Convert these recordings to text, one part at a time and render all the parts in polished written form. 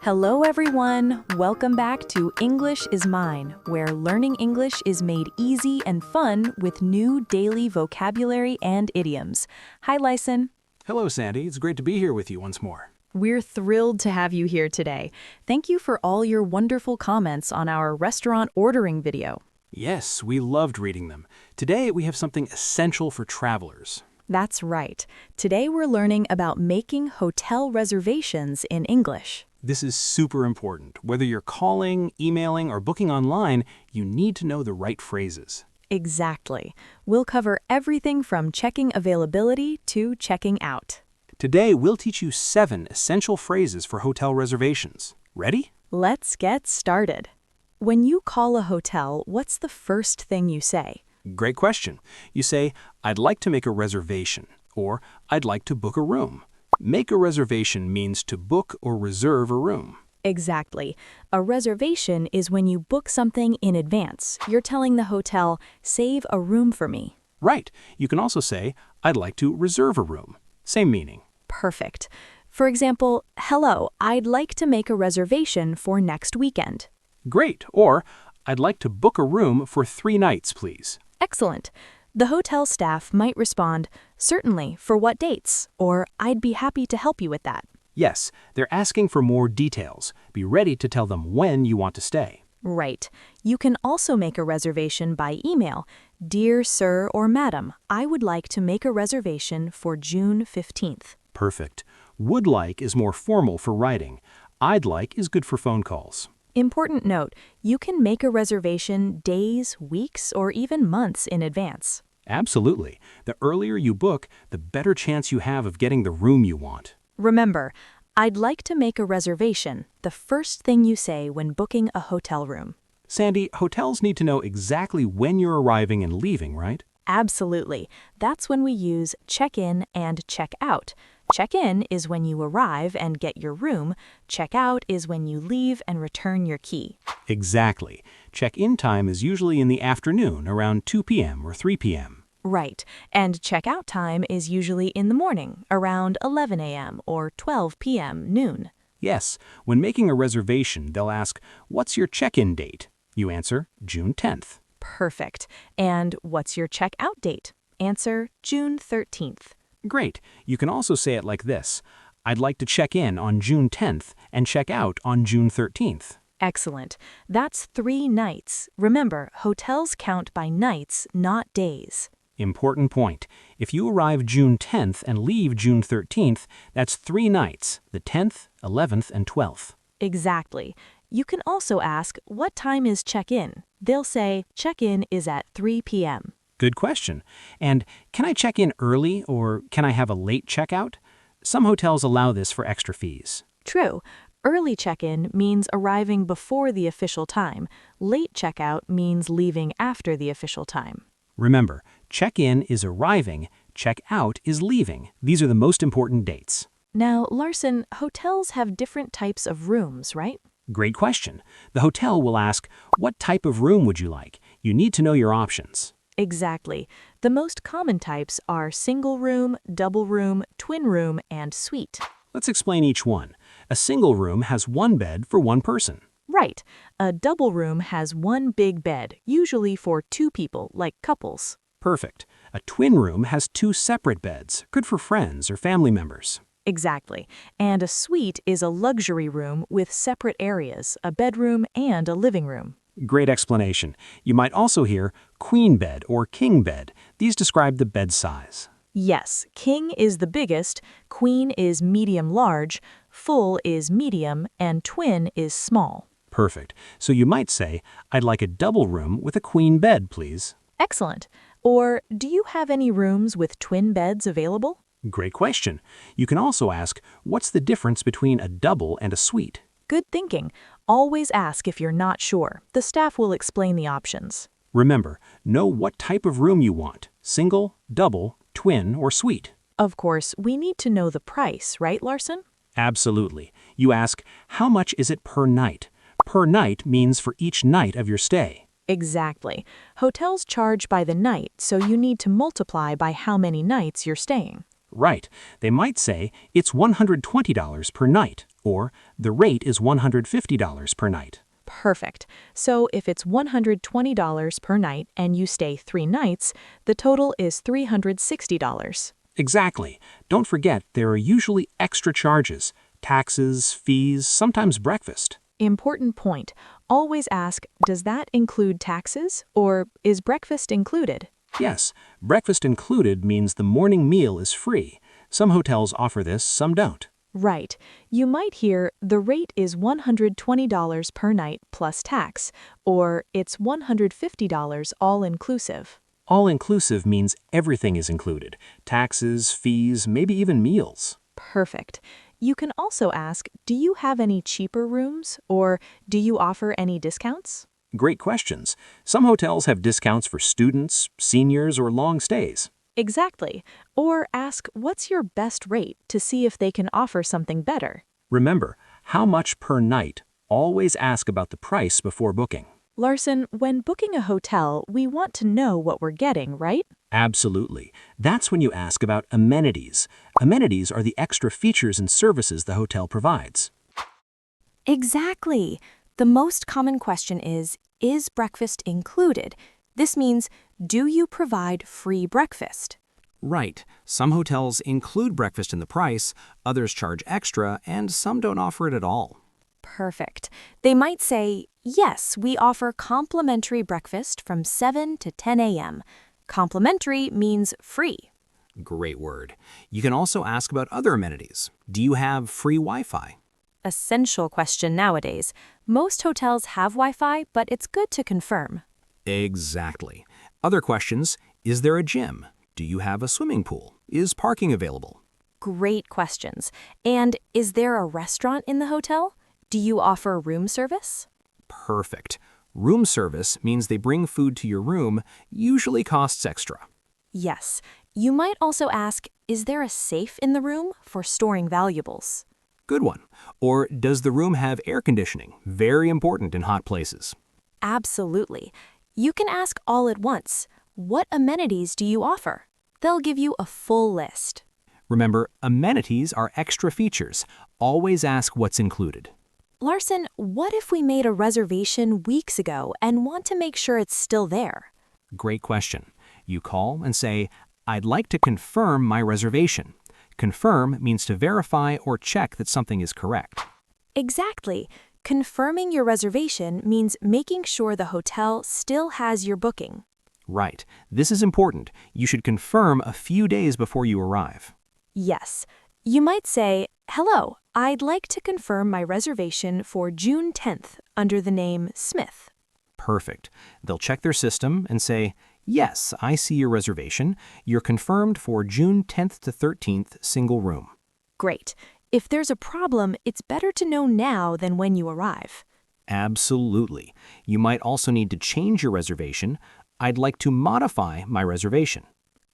Hello, everyone. Welcome back to English is Mine, where learning English is made easy and fun with new daily vocabulary and idioms. Hi, Lyson. Hello, Sandy. It's great to be here with you once more. We're thrilled to have you here today. Thank you for all your wonderful comments on our restaurant ordering video. Yes, we loved reading them. Today, we have something essential for travelers. That's right. Today we're learning about making hotel reservations in English. This is super important. Whether you're calling, emailing, or booking online, you need to know the right phrases. Exactly. We'll cover everything from checking availability to checking out. Today, we'll teach you 7 essential phrases for hotel reservations. Ready? Let's get started. When you call a hotel, what's the first thing you say? Great question. You say, I'd like to make a reservation, or I'd like to book a room. Make a reservation means to book or reserve a room. Exactly. A reservation is when you book something in advance. You're telling the hotel, save a room for me. Right. You can also say, I'd like to reserve a room. Same meaning. Perfect. For example, hello, I'd like to make a reservation for next weekend. Great. Or, I'd like to book a room for 3 nights, please. Excellent. The hotel staff might respond, certainly, for what dates? Or, I'd be happy to help you with that. Yes, they're asking for more details. Be ready to tell them when you want to stay. Right. You can also make a reservation by email. Dear Sir or Madam, I would like to make a reservation for June 15th. Perfect. Would like is more formal for writing. I'd like is good for phone calls. Important note, you can make a reservation days, weeks, or even months in advance. Absolutely. The earlier you book, the better chance you have of getting the room you want. Remember, I'd like to make a reservation, the first thing you say when booking a hotel room. Sandy, hotels need to know exactly when you're arriving and leaving, right? Absolutely. That's when we use check-in and check-out. Check-in is when you arrive and get your room. Check-out is when you leave and return your key. Exactly. Check-in time is usually in the afternoon, around 2 p.m. or 3 p.m. Right. And check-out time is usually in the morning, around 11 a.m. or 12 p.m. noon. Yes. When making a reservation, they'll ask, what's your check-in date? You answer, June 10th. Perfect. And what's your check-out date? Answer, June 13th. Great. You can also say it like this. I'd like to check in on June 10th and check out on June 13th. Excellent. That's 3 nights. Remember, hotels count by nights, not days. Important point. If you arrive June 10th and leave June 13th, that's 3 nights, the 10th, 11th, and 12th. Exactly. You can also ask, what time is check-in? They'll say, check-in is at 3 p.m. Good question. And can I check in early or can I have a late checkout? Some hotels allow this for extra fees. True. Early check-in means arriving before the official time. Late checkout means leaving after the official time. Remember, check-in is arriving, check-out is leaving. These are the most important dates. Now, Larson, hotels have different types of rooms, right? Great question. The hotel will ask, what type of room would you like? You need to know your options. Exactly. The most common types are single room, double room, twin room, and suite. Let's explain each one. A single room has 1 bed for 1 person. Right. A double room has 1 big bed, usually for 2 people, like couples. Perfect. A twin room has 2 separate beds, good for friends or family members. Exactly. And a suite is a luxury room with separate areas, a bedroom and a living room. Great explanation. You might also hear queen bed or king bed. These describe the bed size. Yes, king is the biggest, queen is medium-large, full is medium, and twin is small. Perfect. So you might say, I'd like a double room with a queen bed, please. Excellent. Or, do you have any rooms with twin beds available? Great question. You can also ask, what's the difference between a double and a suite? Good thinking. Always ask if you're not sure. The staff will explain the options. Remember, know what type of room you want, single, double, twin, or suite. Of course, we need to know the price, right, Larson? Absolutely. You ask, how much is it per night? Per night means for each night of your stay. Exactly. Hotels charge by the night, so you need to multiply by how many nights you're staying. Right. They might say, it's $120 per night. Or, the rate is $150 per night. Perfect. So if it's $120 per night and you stay 3 nights, the total is $360. Exactly. Don't forget, there are usually extra charges, taxes, fees, sometimes breakfast. Important point. Always ask, does that include taxes or is breakfast included? Yes, breakfast included means the morning meal is free. Some hotels offer this, some don't. Right. You might hear the rate is $120 per night plus tax, or it's $150 all-inclusive. All-inclusive means everything is included, taxes, fees, maybe even meals. Perfect. You can also ask, do you have any cheaper rooms, or do you offer any discounts? Great questions. Some hotels have discounts for students, seniors, or long stays. Exactly. Or ask, what's your best rate to see if they can offer something better? Remember, how much per night? Always ask about the price before booking. Larson, when booking a hotel, we want to know what we're getting, right? Absolutely. That's when you ask about amenities. Amenities are the extra features and services the hotel provides. Exactly. The most common question is breakfast included? This means, do you provide free breakfast? Right. Some hotels include breakfast in the price, others charge extra, and some don't offer it at all. Perfect. They might say, yes, we offer complimentary breakfast from 7 to 10 a.m. Complimentary means free. Great word. You can also ask about other amenities. Do you have free Wi-Fi? Essential question nowadays. Most hotels have Wi-Fi, but it's good to confirm. Exactly. Other questions, is there a gym? Do you have a swimming pool? Is parking available? Great questions. And is there a restaurant in the hotel? Do you offer room service? Perfect. Room service means they bring food to your room, usually costs extra. Yes. You might also ask, is there a safe in the room for storing valuables? Good one. Or does the room have air conditioning? Very important in hot places. Absolutely. You can ask all at once. What amenities do you offer? They'll give you a full list. Remember, amenities are extra features. Always ask what's included. Larson, what if we made a reservation weeks ago and want to make sure it's still there? Great question. You call and say, I'd like to confirm my reservation. Confirm means to verify or check that something is correct. Exactly. Confirming your reservation means making sure the hotel still has your booking. Right. This is important. You should confirm a few days before you arrive. Yes. You might say, hello, I'd like to confirm my reservation for June 10th under the name Smith. Perfect. They'll check their system and say, yes, I see your reservation. You're confirmed for June 10th to 13th, single room. Great. If there's a problem, it's better to know now than when you arrive. Absolutely. You might also need to change your reservation. I'd like to modify my reservation.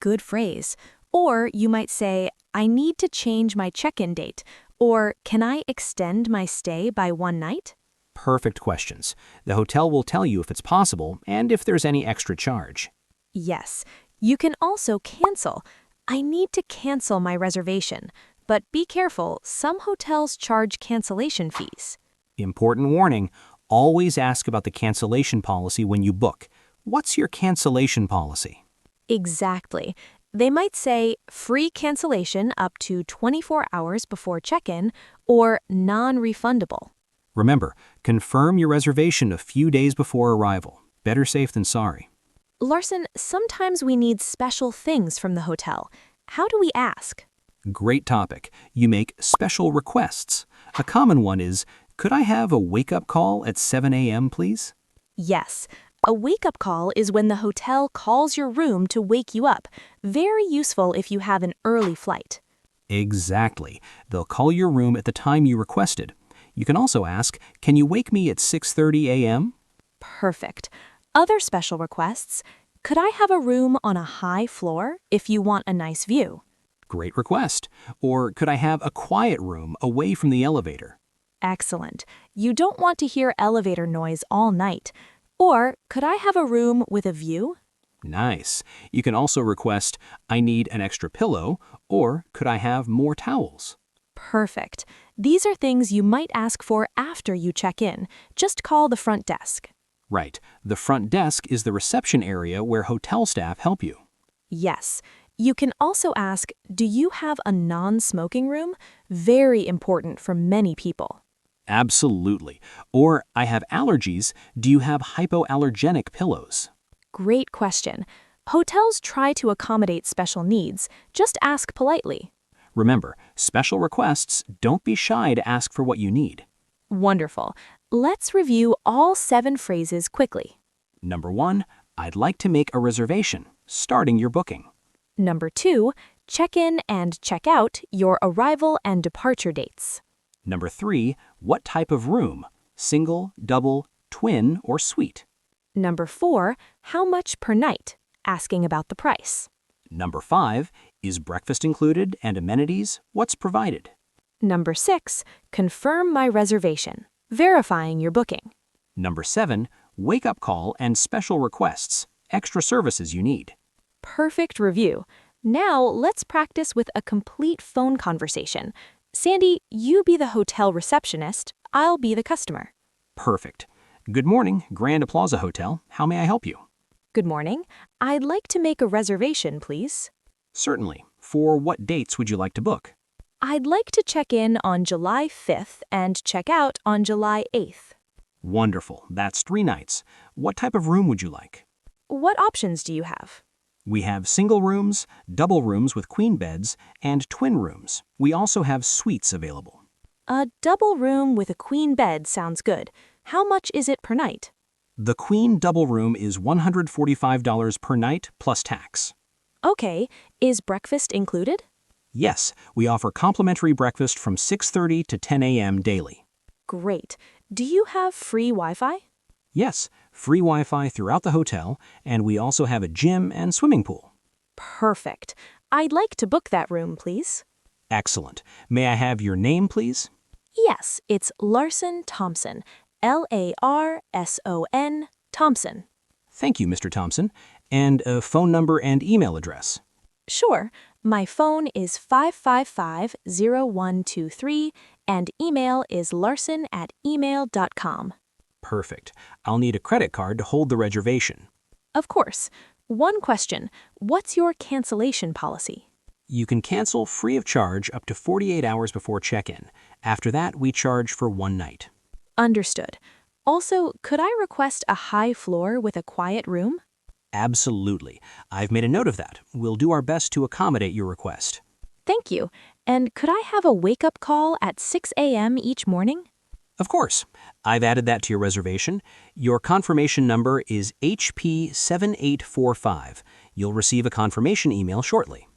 Good phrase. Or you might say, I need to change my check-in date. Or can I extend my stay by 1 night? Perfect questions. The hotel will tell you if it's possible and if there's any extra charge. Yes. You can also cancel. I need to cancel my reservation. But be careful, some hotels charge cancellation fees. Important warning, always ask about the cancellation policy when you book. What's your cancellation policy? Exactly. They might say free cancellation up to 24 hours before check-in or non-refundable. Remember, confirm your reservation a few days before arrival. Better safe than sorry. Larson, sometimes we need special things from the hotel. How do we ask? Great topic. You make special requests. A common one is, could I have a wake-up call at 7 a.m., please? Yes. A wake-up call is when the hotel calls your room to wake you up. Very useful if you have an early flight. Exactly. They'll call your room at the time you requested. You can also ask, can you wake me at 6:30 a.m.? Perfect. Other special requests. Could I have a room on a high floor if you want a nice view? Great request. Or could I have a quiet room away from the elevator? Excellent. You don't want to hear elevator noise all night. Or could I have a room with a view? Nice. You can also request, I need an extra pillow, or could I have more towels? Perfect. These are things you might ask for after you check in. Just call the front desk. Right. The front desk is the reception area where hotel staff help you. Yes. You can also ask, do you have a non-smoking room? Very important for many people. Absolutely. Or, I have allergies. Do you have hypoallergenic pillows? Great question. Hotels try to accommodate special needs. Just ask politely. Remember, special requests, don't be shy to ask for what you need. Wonderful. Let's review all 7 phrases quickly. Number 1, I'd like to make a reservation, starting your booking. Number 2, check in and check out your arrival and departure dates. Number 3, what type of room? Single, double, twin, or suite? Number 4, how much per night? Asking about the price. Number 5, is breakfast included and amenities? What's provided? Number 6, confirm my reservation. Verifying your booking. Number 7, wake-up call and special requests, extra services you need. Perfect review. Now let's practice with a complete phone conversation. Sandy, you be the hotel receptionist. I'll be the customer. Perfect. Good morning, Grand Plaza Hotel. How may I help you? Good morning. I'd like to make a reservation, please. Certainly. For what dates would you like to book? I'd like to check in on July 5th and check out on July 8th. Wonderful. That's 3 nights. What type of room would you like? What options do you have? We have single rooms, double rooms with queen beds, and twin rooms. We also have suites available. A double room with a queen bed sounds good. How much is it per night? The queen double room is $145 per night plus tax. Okay, is breakfast included? Yes, we offer complimentary breakfast from 6:30 to 10 a.m. daily. Great. Do you have free Wi-Fi? Yes, free Wi-Fi throughout the hotel, and we also have a gym and swimming pool. Perfect. I'd like to book that room, please. Excellent. May I have your name, please? Yes, it's Larson Thompson. Larson Thompson. Thank you, Mr. Thompson. And a phone number and email address. Sure. My phone is 555-0123 and email is larson@email.com. Perfect. I'll need a credit card to hold the reservation. Of course. One question. What's your cancellation policy? You can cancel free of charge up to 48 hours before check-in. After that, we charge for 1 night. Understood. Also, could I request a high floor with a quiet room? Absolutely. I've made a note of that. We'll do our best to accommodate your request. Thank you. And could I have a wake-up call at 6 a.m. each morning? Of course. I've added that to your reservation. Your confirmation number is HP7845. You'll receive a confirmation email shortly.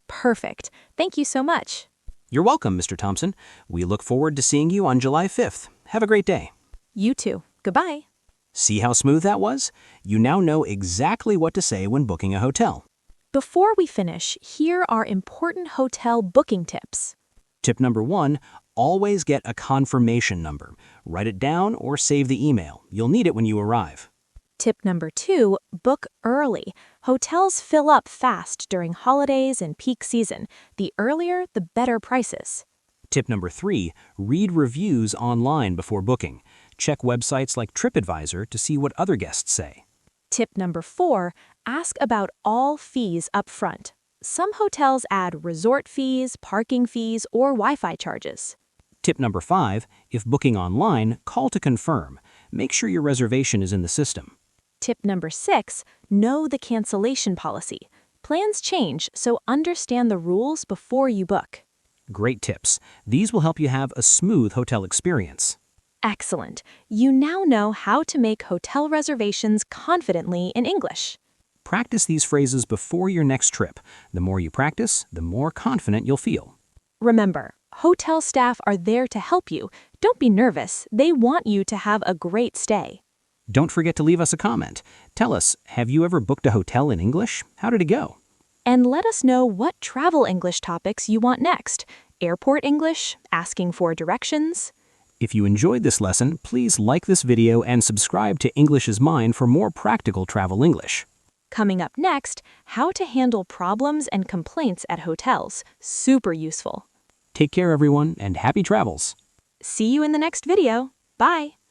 Perfect. Thank you so much. You're welcome, Mr. Thompson. We look forward to seeing you on July 5th. Have a great day. You too. Goodbye. See how smooth that was? You now know exactly what to say when booking a hotel. Before we finish, here are important hotel booking tips. Tip number 1, always get a confirmation number. Write it down or save the email. You'll need it when you arrive. Tip number 2, book early. Hotels fill up fast during holidays and peak season. The earlier, the better prices. Tip number 3, read reviews online before booking. Check websites like TripAdvisor to see what other guests say. Tip number 4, ask about all fees up front. Some hotels add resort fees, parking fees, or Wi-Fi charges. Tip number 5, if booking online, call to confirm. Make sure your reservation is in the system. Tip number 6, know the cancellation policy. Plans change, so understand the rules before you book. Great tips. These will help you have a smooth hotel experience. Excellent. You now know how to make hotel reservations confidently in English. Practice these phrases before your next trip. The more you practice, the more confident you'll feel. Remember, hotel staff are there to help you. Don't be nervous. They want you to have a great stay. Don't forget to leave us a comment. Tell us, have you ever booked a hotel in English? How did it go? And let us know what travel English topics you want next. Airport English, asking for directions. If you enjoyed this lesson, please like this video and subscribe to English is Mine for more practical travel English. Coming up next, how to handle problems and complaints at hotels. Super useful. Take care, everyone, and happy travels. See you in the next video. Bye!